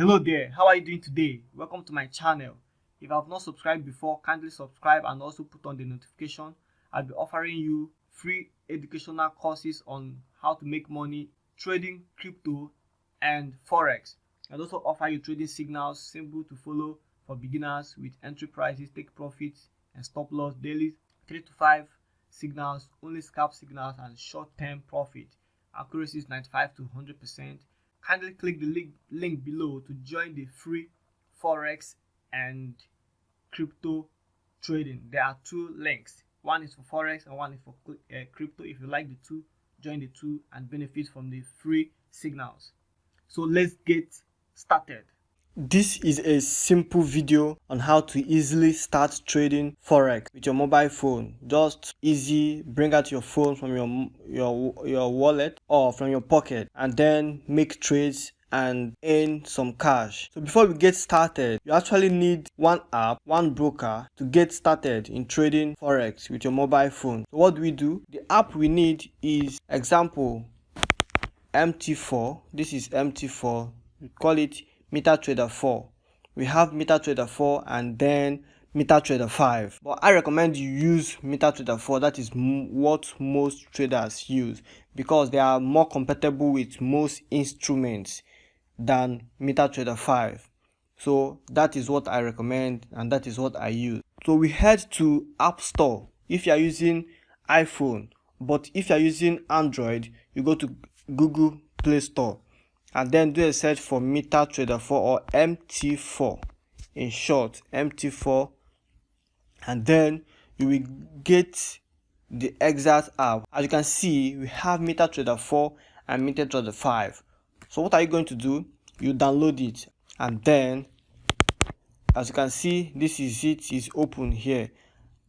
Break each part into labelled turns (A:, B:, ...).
A: Hello there, how are you doing today? Welcome to my channel. If you have not subscribed before, kindly subscribe and also put on the notification. I'll be offering you free educational courses on how to make money trading crypto and forex. I'll also offer you trading signals, simple to follow for beginners with entry prices, take profits and stop loss daily, 3 to 5 signals, only scalp signals and short-term profit. Accuracy is 95 to 100%. Kindly click the link below to join the free forex and crypto trading. There are two links. One is for forex and one is for crypto. If you like the two, join the two and benefit from the free signals. So let's get started. This is a simple video on how to easily start trading forex with your mobile phone. Just easy, bring out your phone from your wallet or from your pocket and then make trades and earn some cash. So before we get started, you actually need one app, one broker to get started in trading forex with your mobile phone. So what do? The app we need is example MT4. This is MT4. We call it MetaTrader 4. We have MetaTrader 4 and then MetaTrader 5. But I recommend you use MetaTrader 4. That is what most traders use because they are more compatible with most instruments than MetaTrader 5. So that is what I recommend and that is what I use. So we head to App Store if you are using iPhone, but if you are using Android, you go to Google Play Store and then do a search for MetaTrader 4 or MT4, in short MT4, and then you will get the exact app. As you can see, we have MetaTrader 4 and MetaTrader 5. So what are you going to do? You download it and then as you can see, this is it, is open here.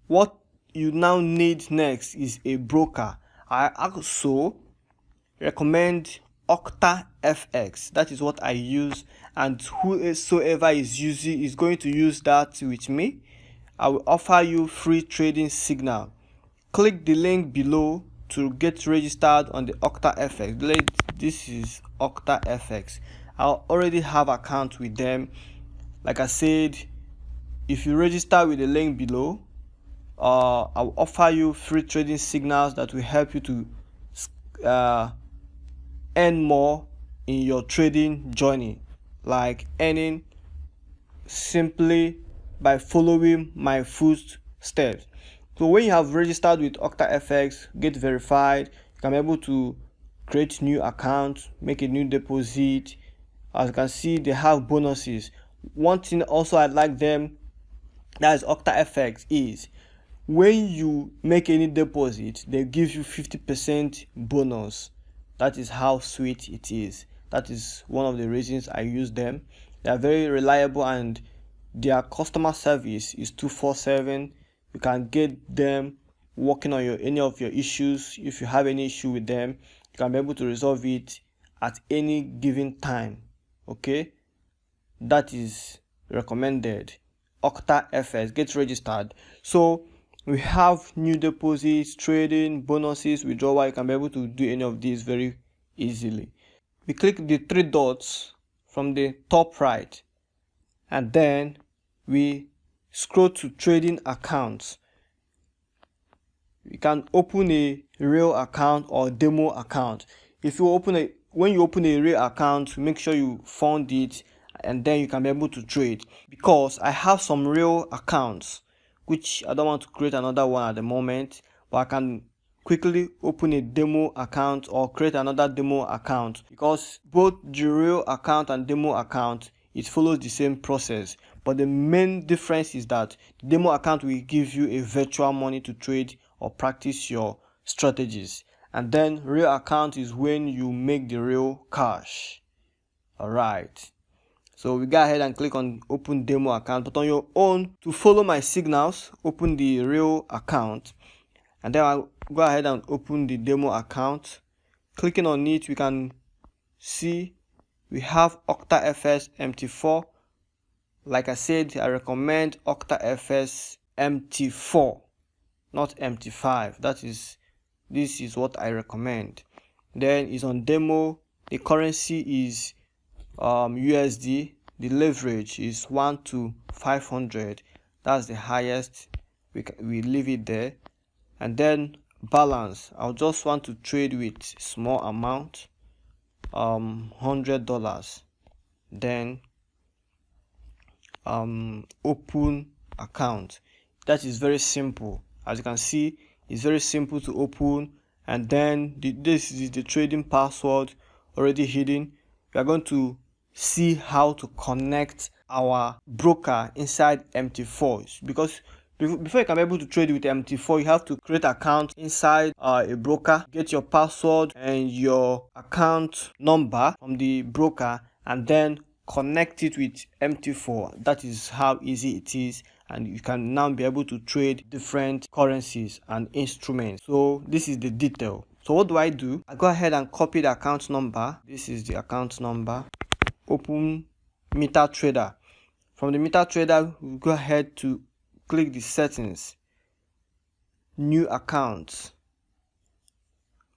A: What you now need next is a broker. I also recommend OctaFX. That is what I use, and whosoever is going to use that with me, I will offer you free trading signal. Click the link below to get registered on the OctaFX. This is OctaFX. I already have account with them. Like I said, if you register with the link below, I will offer you free trading signals that will help you to earn more in your trading journey, like earning simply by following my footsteps. So when you have registered with OctaFX, get verified, you can be able to create new accounts, make a new deposit. As you can see, they have bonuses. One thing also I like them, that is OctaFX, is when you make any deposit, they give you 50% bonus. That is how sweet it is. That is one of the reasons I use them. They are very reliable and their customer service is 24/7. You can get them working on any of your issues. If you have any issue with them, you can be able to resolve it at any given time. Okay, that is recommended. OctaFX, get registered. So we have new deposits, trading, bonuses, withdrawal. You can be able to do any of these very easily. We click the three dots from the top right and then we scroll to trading accounts. You can open a real account or demo account. When you open a real account, make sure you fund it and then you can be able to trade. Because I have some real accounts which I don't want to create another one at the moment, but I can quickly open a demo account or create another demo account, because both the real account and demo account, it follows the same process, but the main difference is that the demo account will give you a virtual money to trade or practice your strategies, and then real account is when you make the real cash. All right, so we go ahead and click on open demo account, but on your own, to follow my signals, open the real account and then I'll go ahead and open the demo account. Clicking on it, we can see we have OctaFX MT4. Like I said, I recommend OctaFX MT4, not MT5. This is what I recommend. Then it's on demo. The currency is USD. the leverage is 1 to 500. That's the highest. We leave it there. And then balance, I'll just want to trade with small amount, $100. Then open account. That is very simple. As you can see, it's very simple to open. And then this is the trading password already hidden. We are going to see how to connect our broker inside MT4, because before you can be able to trade with MT4, you have to create an account inside a broker, get your password and your account number from the broker, and then connect it with MT4. That is how easy it is, and you can now be able to trade different currencies and instruments. So this is the detail. So what do? I go ahead and copy the account number. This is the account number. Open MetaTrader. From the MetaTrader, we go ahead to click the settings, new account.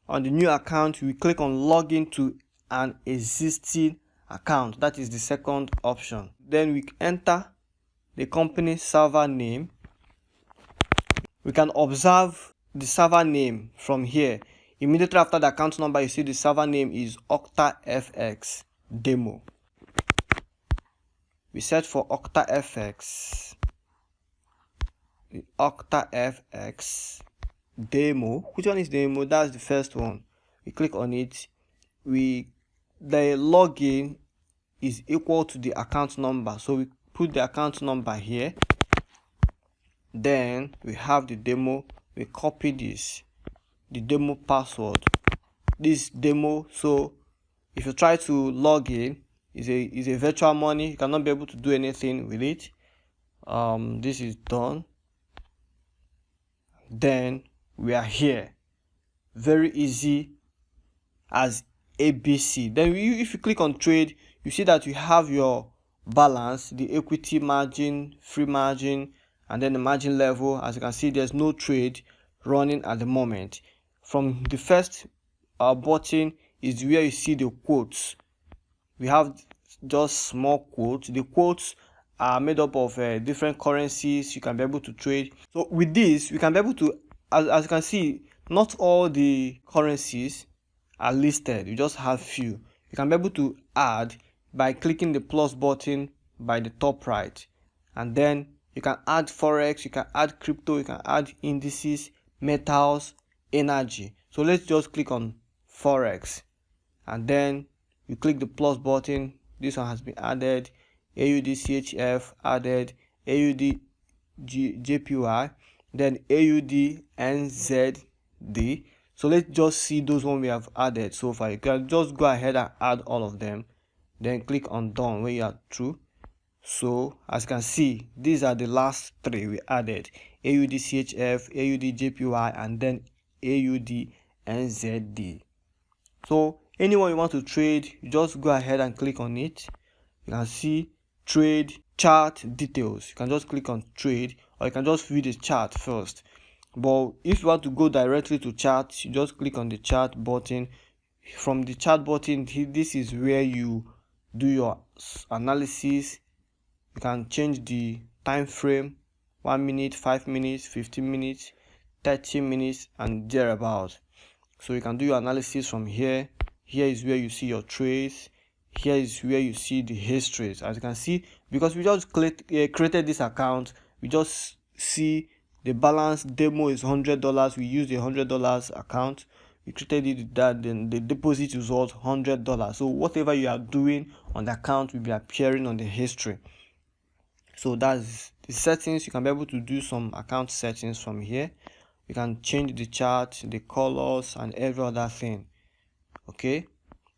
A: On the new account, we click on login to an existing account. That is the second option. Then we enter the company server name. We can observe the server name from here. Immediately after the account number, you see the server name is OctaFX Demo. We search for OctaFX. The OctaFX Demo. Which one is Demo? That's the first one. We click on it. The login is equal to the account number. So we put the account number here. Then we have the demo. We copy this, the demo password. This demo. So if you try to log in, is a virtual money. You cannot be able to do anything with it. This is done. Then we are here. Very easy as ABC. Then if you click on trade, you see that you have your balance, the equity margin, free margin, and then the margin level. As you can see, there's no trade running at the moment. From the first button is where you see the quotes. We have just small quotes. The quotes are made up of different currencies you can be able to trade. So with this, we can be able to, as you can see, not all the currencies are listed. You just have few. You can be able to add by clicking the plus button by the top right, and then you can add forex, you can add crypto, you can add indices, metals, energy. So let's just click on forex, and then you click the plus button. This one has been added. AUD CHF added, AUD JPY, then AUD NZD. So let's just see those ones we have added so far. You can just go ahead and add all of them, then click on done when you are through. So as you can see, these are the last three we added: AUD CHF, AUD JPY, and then AUD NZD. So anyone you want to trade, you just go ahead and click on it. You can see trade chart details. You can just click on trade, or you can just view the chart first. But if you want to go directly to chart, you just click on the chart button. From the chart button, this is where you do your analysis. You can change the time frame: 1 minute, 5 minutes, 15 minutes, 30 minutes, and thereabouts. So you can do your analysis from here. Here is where you see your trades. Here is where you see the histories. As you can see, because we just created this account, we just see the balance demo is $100. We use the $100 account. We created it that, then the deposit is worth $100. So whatever you are doing on the account will be appearing on the history. So that's the settings. You can be able to do some account settings from here. You can change the chart, the colors, and every other thing. Okay,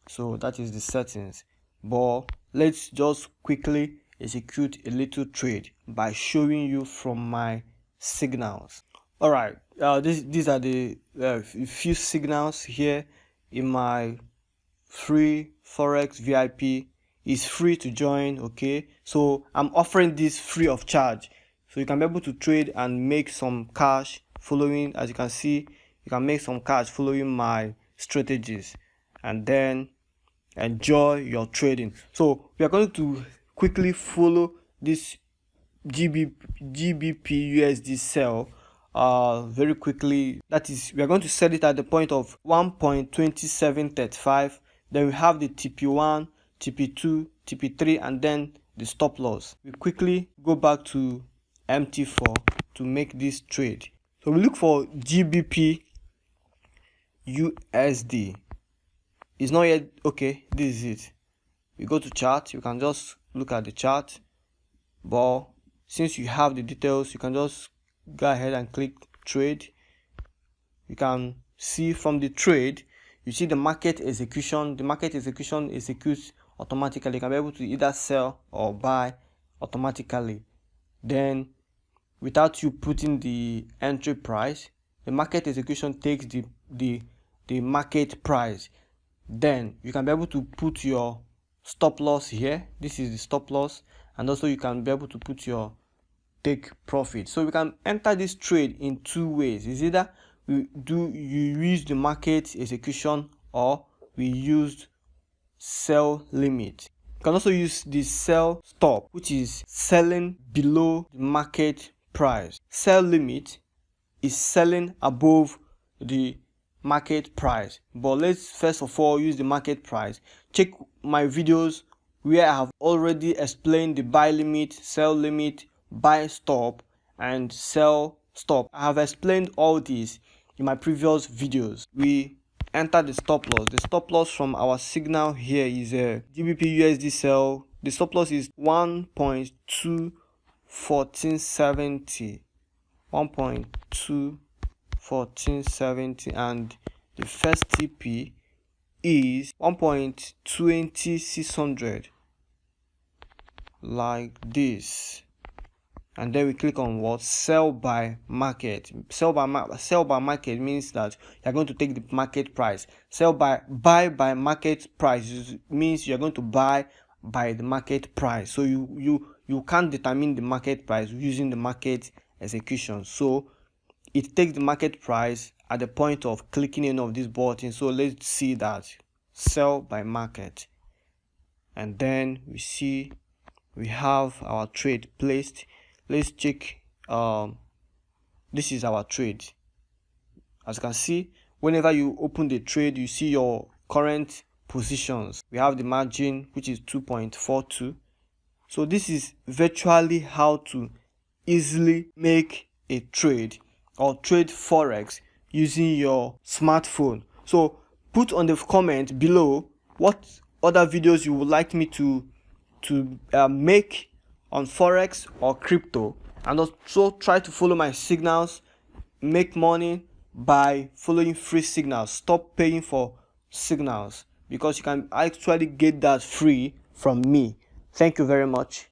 A: so that is the settings. But let's just quickly execute a little trade by showing you from my signals. All right, these are the few signals here in my free Forex VIP. Is free to join. Okay, so I'm offering this free of charge, so you can be able to trade and make some cash following. As you can see, you can make some cash following my strategies, and then enjoy your trading. So we are going to quickly follow this GBP USD sell very quickly. That is, we are going to set it at the point of 1.2735. then we have the TP1, TP2, TP3, and then the stop loss. We quickly go back to MT4 to make this trade. So we look for GBP USD. It's not yet okay. This is it. We go to chart. You can just look at the chart, but since you have the details, you can just go ahead and click trade. You can see from the trade, you see the market execution. The market execution executes automatically. You can be able to either sell or buy automatically. Then without you putting the entry price, the market execution takes the market price. Then you can be able to put your stop loss here. This is the stop loss, and also you can be able to put your take profit. So we can enter this trade in two ways. Is either you use the market execution, or we use sell limit. You can also use the sell stop, which is selling below the market price. Sell limit is selling above the market price. But let's first of all use the market price. Check my videos where I have already explained the buy limit, sell limit, buy stop, and sell stop. I have explained all these in my previous videos. We enter the stop loss. The stop loss from our signal here is a GBP USD sell. The stop loss is 1.21470. 1.21470, and the first TP is 1.20600, like this. And then we click on what? Sell by market. Sell by market means that you're going to take the market price. Buy by market price means you're going to buy by the market price. So you can't determine the market price using the market execution. So it takes the market price at the point of clicking any of these buttons. So let's see that sell by market, and then we see we have our trade placed. Let's check. This is our trade. As you can see, whenever you open the trade, you see your current positions. We have the margin, which is 2.42. So this is virtually how to easily make a trade or trade forex using your smartphone. So put on the comment below what other videos you would like me to make on forex or crypto, and also try to follow my signals. Make money by following free signals. Stop paying for signals, because you can actually get that free from me. Thank you very much.